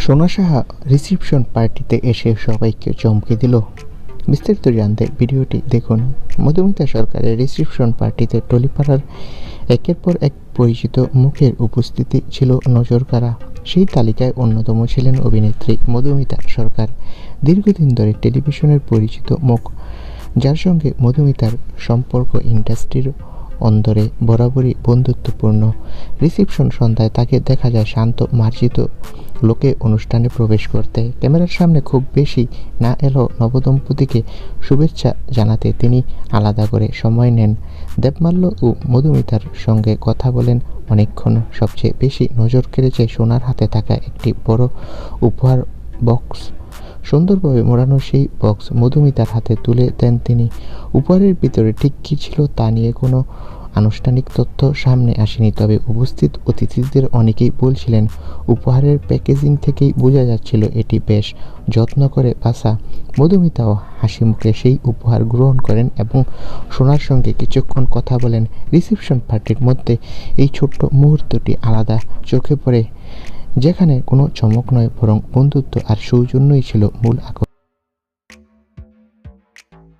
সোনা সাহা রিসেপশন পার্টিতে এসে সবাইকে চমকে দিল। বিস্তারিত জানতে ভিডিওটি দেখুন। মধুমিতা সরকারের রিসেপশন পার্টিতে টলিপাড়ার একের পর এক পরিচিত মুখের উপস্থিতি ছিল নজরকাড়া। সেই তালিকায় অন্যতম ছিলেন অভিনেত্রী মধুমিতা সরকার। দীর্ঘদিন ধরে টেলিভিশনের পরিচিত মুখ, যার সঙ্গে মধুমিতার সম্পর্ক ইন্ডাস্ট্রির অন্দরে বরাবরই বন্ধুত্বপূর্ণ। রিসেপশন সন্ধ্যায় তাকে দেখা যায় শান্ত মার্জিত লোকে অনুষ্ঠানে প্রবেশ করতে। ক্যামেরার সামনে খুব বেশি না এলেও নবদম্পতিকে শুভেচ্ছা জানাতে তিনি আলাদা করে সময় নেন। দেবমাল্য ও মধুমিতার সঙ্গে কথা বলেন অনেকক্ষণ। সবচেয়ে বেশি নজর কেড়েছে সোনার হাতে থাকা একটি বড় উপহার বক্স। সুন্দরভাবে মোড়ানো সেই বক্স মধুমিতার হাতে তুলে দেন তিনি। উপহারের ভিতরে ঠিক কী ছিল তা নিয়ে কোনো আনুষ্ঠানিক তথ্য সামনে আসেনি, তবে উপস্থিত অতিথিদের অনেকেই বলছিলেন উপহারের প্যাকেজিং থেকেই বোঝা যাচ্ছিল এটি বেশ যত্ন করে বাছা। মধুমিতাও হাসি মুখে সেই উপহার গ্রহণ করেন এবং সোনার সঙ্গে কিছুক্ষণ কথা বলেন। রিসেপশন পার্টির মধ্যে এই ছোট্ট মুহূর্তটি আলাদা চোখে পড়ে, যেখানে কোনো চমক নয় বরং বন্ধুত্ব আর সৌজন্যই ছিল মূল আকর্ষণ।